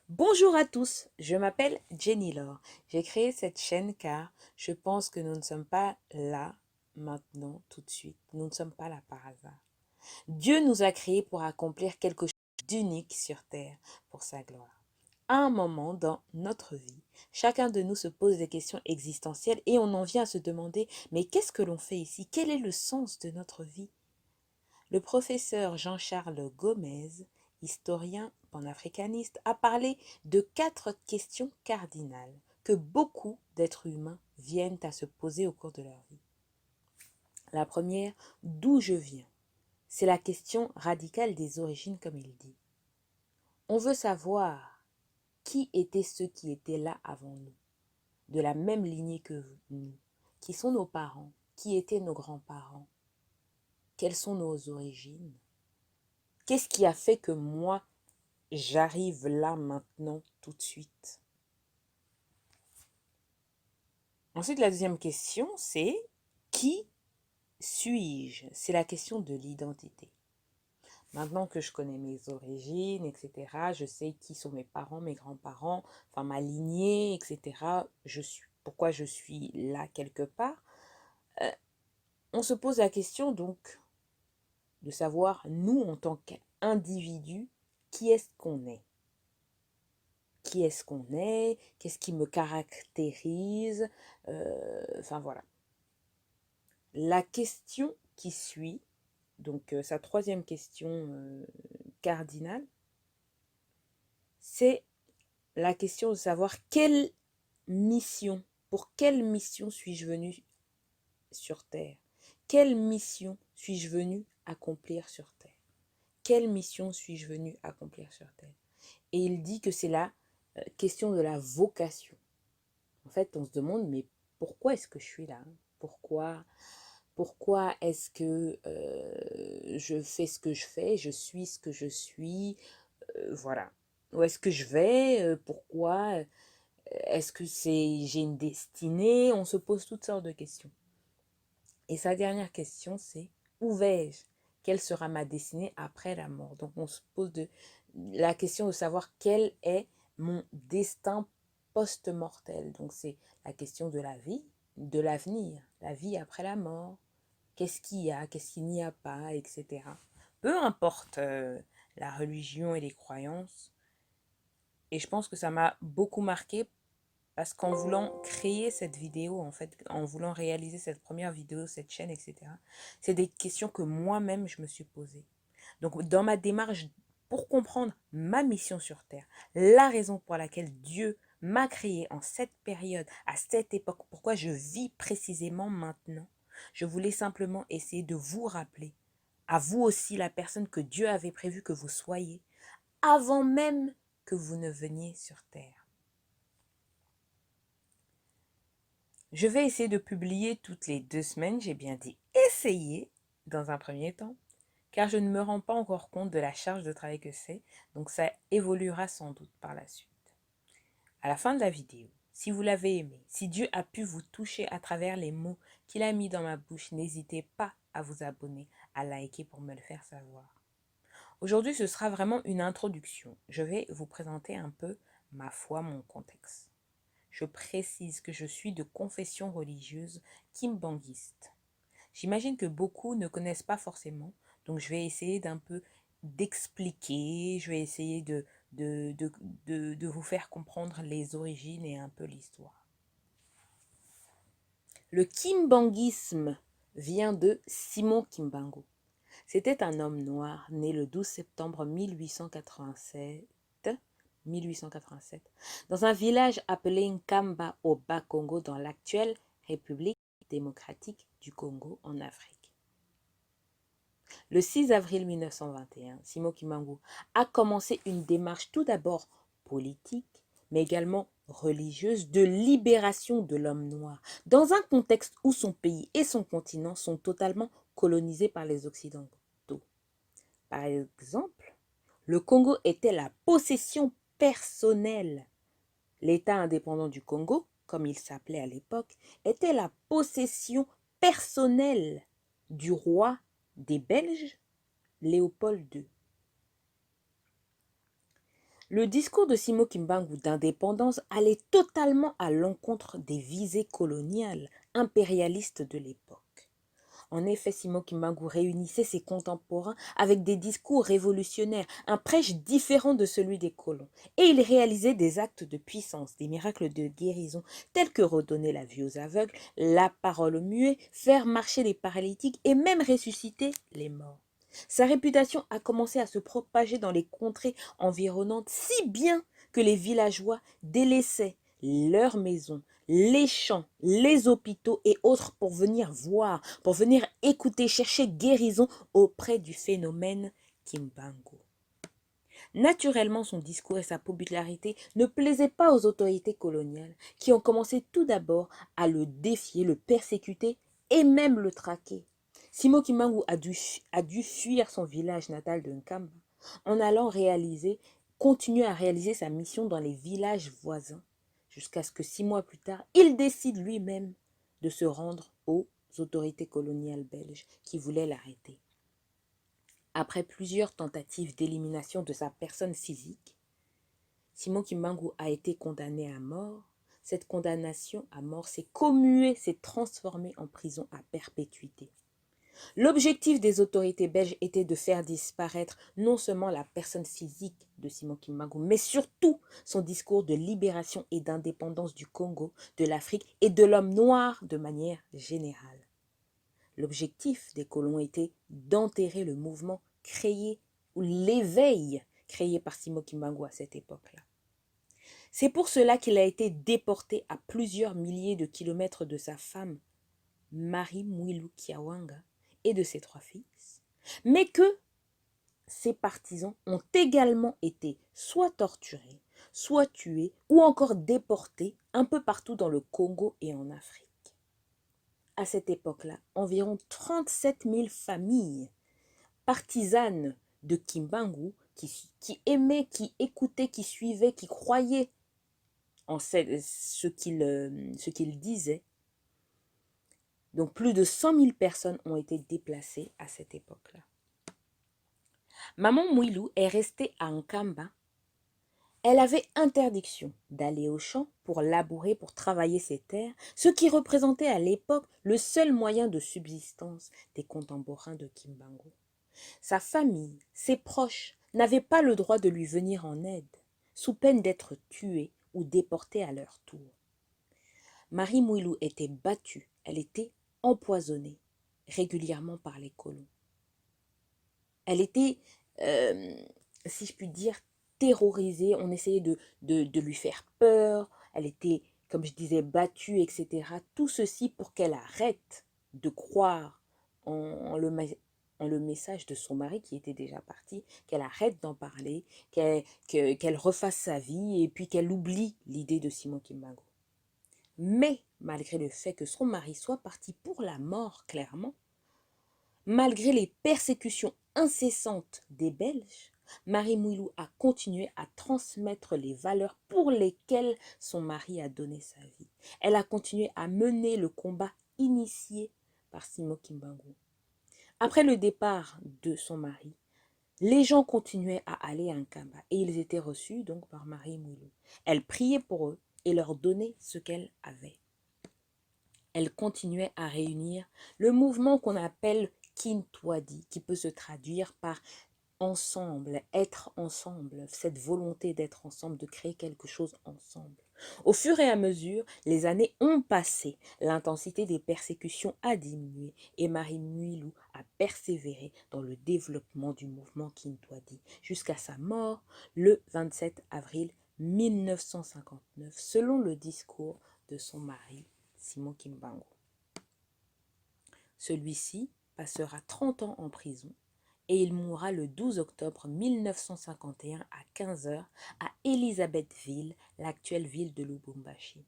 Bonjour à tous, je m'appelle Jenny Laure. J'ai créé cette chaîne car je pense que nous ne sommes pas là maintenant, tout de suite. Nous ne sommes pas là par hasard. Dieu nous a créés pour accomplir quelque chose d'unique sur Terre pour sa gloire. À un moment dans notre vie, chacun de nous se pose des questions existentielles et on en vient à se demander, mais qu'est-ce que l'on fait ici? Quel est le sens de notre vie? Le professeur Jean-Charles Gomez, historien panafricaniste, a parlé de 4 questions cardinales que beaucoup d'êtres humains viennent à se poser au cours de leur vie. La première, d'où je viens? C'est la question radicale des origines, comme il dit. On veut savoir qui étaient ceux qui étaient là avant nous, de la même lignée que nous, qui sont nos parents, qui étaient nos grands-parents, quelles sont nos origines. Qu'est-ce qui a fait que moi, j'arrive là maintenant, tout de suite? Ensuite, la deuxième question, c'est qui suis-je? C'est la question de l'identité. Maintenant que je connais mes origines, etc., je sais qui sont mes parents, mes grands-parents, enfin ma lignée, etc., pourquoi je suis là quelque part, on se pose la question donc de savoir, nous, en tant qu'individus, qui est-ce qu'on est? Qui est-ce qu'on est, qu'est-ce qui me caractérise, enfin voilà. La question qui suit, donc sa troisième question cardinale, c'est la question de savoir pour quelle mission suis-je venu sur Terre? Quelle mission suis-je venu accomplir sur Terre? Quelle mission suis-je venu accomplir sur Terre? Et il dit que c'est la question de la vocation. En fait, on se demande, mais pourquoi est-ce que je suis là? Pourquoi est-ce que je fais ce que je fais, je suis ce que je suis, voilà. Où est-ce que je vais? Pourquoi? Est-ce que j'ai une destinée? On se pose toutes sortes de questions. Et sa dernière question, c'est où vais-je? Quelle sera ma destinée après la mort? Donc on se pose la question de savoir quel est mon destin post-mortel. Donc c'est la question de la vie, de l'avenir, la vie après la mort. Qu'est-ce qu'il y a, qu'est-ce qu'il n'y a pas, etc. Peu importe la religion et les croyances. Et je pense que ça m'a beaucoup marqué parce qu'en voulant créer cette vidéo, en fait, en voulant réaliser cette première vidéo, cette chaîne, etc., c'est des questions que moi-même, je me suis posées. Donc, dans ma démarche pour comprendre ma mission sur Terre, la raison pour laquelle Dieu m'a créé en cette période, à cette époque, pourquoi je vis précisément maintenant, je voulais simplement essayer de vous rappeler, à vous aussi, la personne que Dieu avait prévu que vous soyez, avant même que vous ne veniez sur Terre. Je vais essayer de publier toutes les 2 semaines, j'ai bien dit essayer dans un premier temps, car je ne me rends pas encore compte de la charge de travail que c'est, donc ça évoluera sans doute par la suite. À la fin de la vidéo, si vous l'avez aimé, si Dieu a pu vous toucher à travers les mots qu'il a mis dans ma bouche, n'hésitez pas à vous abonner, à liker pour me le faire savoir. Aujourd'hui, ce sera vraiment une introduction. Je vais vous présenter un peu ma foi, mon contexte. Je précise que je suis de confession religieuse kimbanguiste. J'imagine que beaucoup ne connaissent pas forcément, donc je vais essayer d'un peu d'expliquer, je vais essayer de vous faire comprendre les origines et un peu l'histoire. Le kimbanguisme vient de Simon Kimbangu. C'était un homme noir né le 12 septembre 1887 dans un village appelé Nkamba au Bas-Congo dans l'actuelle République démocratique du Congo en Afrique. Le 6 avril 1921, Simon Kimbangu a commencé une démarche tout d'abord politique, mais également religieuse de libération de l'homme noir, dans un contexte où son pays et son continent sont totalement colonisés par les Occidentaux. Par exemple, le Congo était la possession personnelle. L'État indépendant du Congo, comme il s'appelait à l'époque, était la possession personnelle du roi des Belges, Léopold II. Le discours de Simo Kimbangu d'indépendance allait totalement à l'encontre des visées coloniales, impérialistes de l'époque. En effet, Simo Kimbangu réunissait ses contemporains avec des discours révolutionnaires, un prêche différent de celui des colons. Et il réalisait des actes de puissance, des miracles de guérison, tels que redonner la vue aux aveugles, la parole aux muets, faire marcher les paralytiques et même ressusciter les morts. Sa réputation a commencé à se propager dans les contrées environnantes si bien que les villageois délaissaient leurs maisons, les champs, les hôpitaux et autres pour venir voir, pour venir écouter, chercher guérison auprès du phénomène Kimbangu. Naturellement, son discours et sa popularité ne plaisaient pas aux autorités coloniales qui ont commencé tout d'abord à le défier, le persécuter et même le traquer. Simo Kimbangu a dû fuir son village natal de Nkamba en allant continuer à réaliser sa mission dans les villages voisins jusqu'à ce que 6 mois plus tard, il décide lui-même de se rendre aux autorités coloniales belges qui voulaient l'arrêter. Après plusieurs tentatives d'élimination de sa personne physique, Simo Kimbangu a été condamné à mort. Cette condamnation à mort s'est commuée, s'est transformée en prison à perpétuité. L'objectif des autorités belges était de faire disparaître non seulement la personne physique de Simo Kimbangu, mais surtout son discours de libération et d'indépendance du Congo, de l'Afrique et de l'homme noir de manière générale. L'objectif des colons était d'enterrer le mouvement créé, ou l'éveil créé par Simo Kimbangu à cette époque-là. C'est pour cela qu'il a été déporté à plusieurs milliers de kilomètres de sa femme, Marie Mwilu Kiawanga, et de ses 3 fils, mais que ses partisans ont également été soit torturés, soit tués, ou encore déportés un peu partout dans le Congo et en Afrique. À cette époque-là, environ 37 000 familles partisanes de Kimbangu qui aimaient, qui écoutaient, qui suivaient, qui croyaient en ce qu'il disait. Donc plus de 100 000 personnes ont été déplacées à cette époque-là. Maman Mwilu est restée à Nkamba. Elle avait interdiction d'aller au champ pour labourer, pour travailler ses terres, ce qui représentait à l'époque le seul moyen de subsistance des contemporains de Kimbangu. Sa famille, ses proches, n'avaient pas le droit de lui venir en aide, sous peine d'être tués ou déportés à leur tour. Marie Mwilu était battue, elle était empoisonnée régulièrement par les colons. Elle était, si je puis dire, terrorisée, on essayait de lui faire peur, elle était, comme je disais, battue, etc. Tout ceci pour qu'elle arrête de croire en le message de son mari qui était déjà parti, qu'elle arrête d'en parler, qu'elle refasse sa vie et puis qu'elle oublie l'idée de Simon Kimbangu. Mais, malgré le fait que son mari soit parti pour la mort, clairement, malgré les persécutions incessantes des Belges, Marie Mwilu a continué à transmettre les valeurs pour lesquelles son mari a donné sa vie. Elle a continué à mener le combat initié par Simo Kimbangu. Après le départ de son mari, les gens continuaient à aller à Nkamba et ils étaient reçus donc par Marie Mwilu. Elle priait pour eux et leur donnait ce qu'elle avait. Elle continuait à réunir le mouvement qu'on appelle Kintwadi, qui peut se traduire par ensemble, être ensemble, cette volonté d'être ensemble, de créer quelque chose ensemble. Au fur et à mesure, les années ont passé, l'intensité des persécutions a diminué et Marie Mwilu a persévéré dans le développement du mouvement Kintwadi jusqu'à sa mort le 27 avril 1959, selon le discours de son mari, Simon Kimbangu. Celui-ci passera 30 ans en prison et il mourra le 12 octobre 1951 à 15h à Elisabethville, l'actuelle ville de Lubumbashi.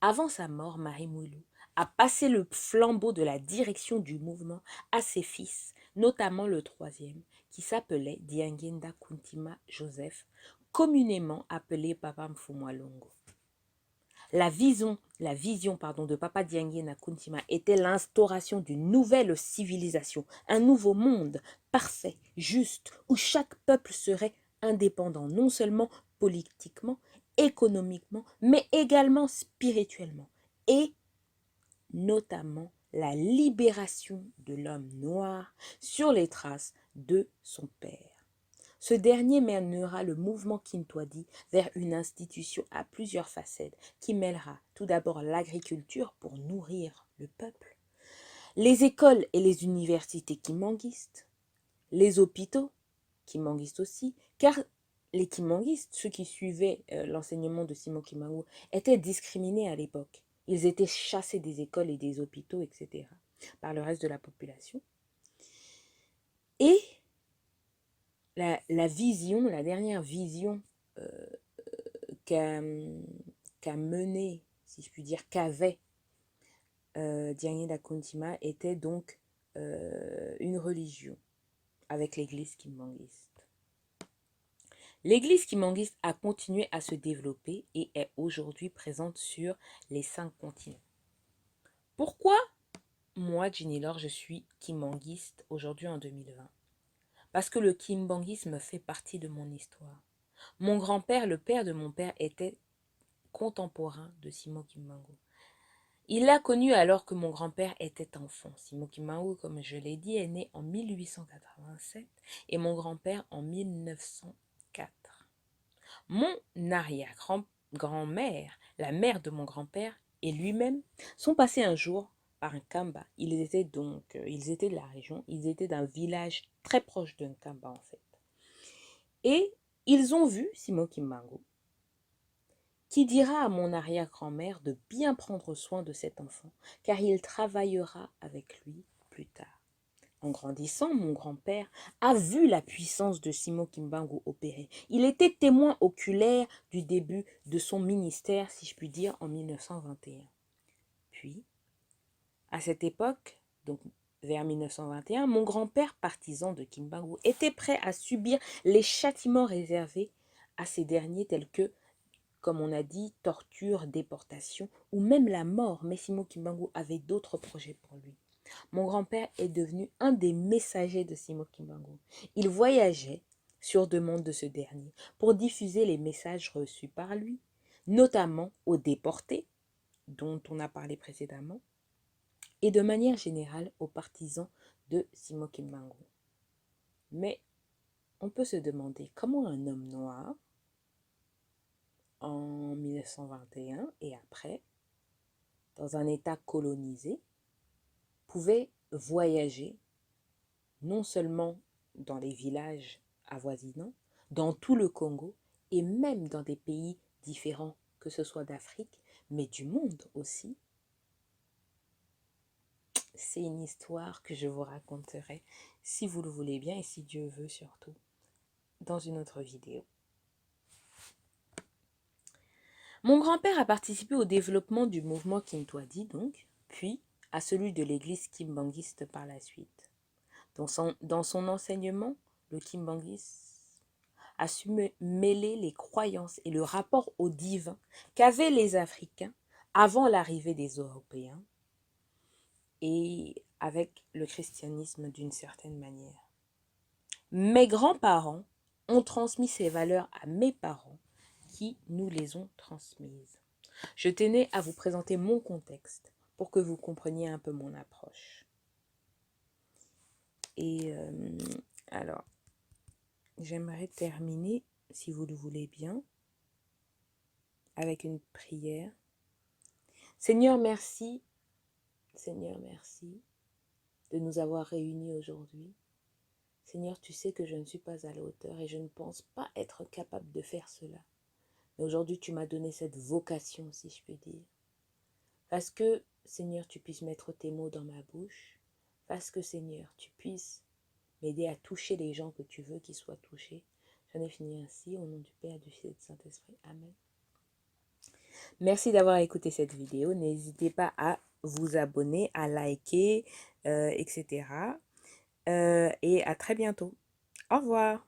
Avant sa mort, Marie Mwilu a passé le flambeau de la direction du mouvement à ses fils, notamment le 3e, qui s'appelait Diangenda Kuntima Joseph, communément appelé Papa Mfumwalongo. La vision de Papa Diangenda Kuntima était l'instauration d'une nouvelle civilisation, un nouveau monde parfait, juste, où chaque peuple serait indépendant non seulement politiquement, économiquement, mais également spirituellement, et notamment la libération de l'homme noir sur les traces de son père. Ce dernier mènera le mouvement Kintwadi vers une institution à plusieurs facettes qui mêlera tout d'abord l'agriculture pour nourrir le peuple, les écoles et les universités kimanguistes, les hôpitaux kimanguistes aussi, car les kimanguistes, ceux qui suivaient l'enseignement de Simon Kimangou, étaient discriminés à l'époque. Ils étaient chassés des écoles et des hôpitaux, etc., par le reste de la population. Et la vision, la dernière vision qu'a menée, si je puis dire, qu'avait Diagne Dakontima était donc une religion avec l'église kimanguiste. L'église kimanguiste a continué à se développer et est aujourd'hui présente sur les 5 continents. Pourquoi moi, Ginny Laure, je suis kimanguiste aujourd'hui en 2020? Parce que le kimbanguisme fait partie de mon histoire. Mon grand-père, le père de mon père, était contemporain de Simon Kimbangu. Il l'a connu alors que mon grand-père était enfant. Simon Kimbangu, comme je l'ai dit, est né en 1887 et mon grand-père en 1904. Mon arrière-grand-mère, la mère de mon grand-père et lui-même sont passés un jour par un Kamba. Ils étaient de la région, ils étaient d'un village très proche d'un Kamba en fait. Et ils ont vu Simon Kimbangu, qui dira à mon arrière-grand-mère de bien prendre soin de cet enfant, car il travaillera avec lui plus tard. En grandissant, mon grand-père a vu la puissance de Simon Kimbangu opérer. Il était témoin oculaire du début de son ministère, si je puis dire, en 1921. Puis, à cette époque, donc vers 1921, mon grand-père, partisan de Kimbangu, était prêt à subir les châtiments réservés à ces derniers tels que, comme on a dit, torture, déportation ou même la mort. Mais Simon Kimbangu avait d'autres projets pour lui. Mon grand-père est devenu un des messagers de Simon Kimbangu. Il voyageait sur demande de ce dernier pour diffuser les messages reçus par lui, notamment aux déportés, dont on a parlé précédemment, et de manière générale aux partisans de Simon Kimbangu. Mais on peut se demander comment un homme noir, en 1921 et après, dans un État colonisé, pouvait voyager non seulement dans les villages avoisinants, dans tout le Congo et même dans des pays différents, que ce soit d'Afrique, mais du monde aussi. C'est une histoire que je vous raconterai, si vous le voulez bien et si Dieu veut surtout, dans une autre vidéo. Mon grand-père a participé au développement du mouvement Kintwadi, donc, puis à celui de l'église kimbanguiste par la suite. Dans son enseignement, le kimbanguisme a su mêler les croyances et le rapport au divin qu'avaient les Africains avant l'arrivée des Européens et avec le christianisme d'une certaine manière. Mes grands-parents ont transmis ces valeurs à mes parents qui nous les ont transmises. Je tenais à vous présenter mon contexte pour que vous compreniez un peu mon approche. Et alors, j'aimerais terminer, si vous le voulez bien, avec une prière. Seigneur, merci de nous avoir réunis aujourd'hui. Seigneur, tu sais que je ne suis pas à la hauteur et je ne pense pas être capable de faire cela. Mais aujourd'hui, tu m'as donné cette vocation, si je peux dire. Parce que, Seigneur, tu puisses mettre tes mots dans ma bouche. Parce que, Seigneur, tu puisses m'aider à toucher les gens que tu veux qu'ils soient touchés. J'en ai fini ainsi, au nom du Père, du Fils et du Saint-Esprit. Amen. Merci d'avoir écouté cette vidéo. N'hésitez pas à vous abonner, à liker, etc. Et à très bientôt. Au revoir.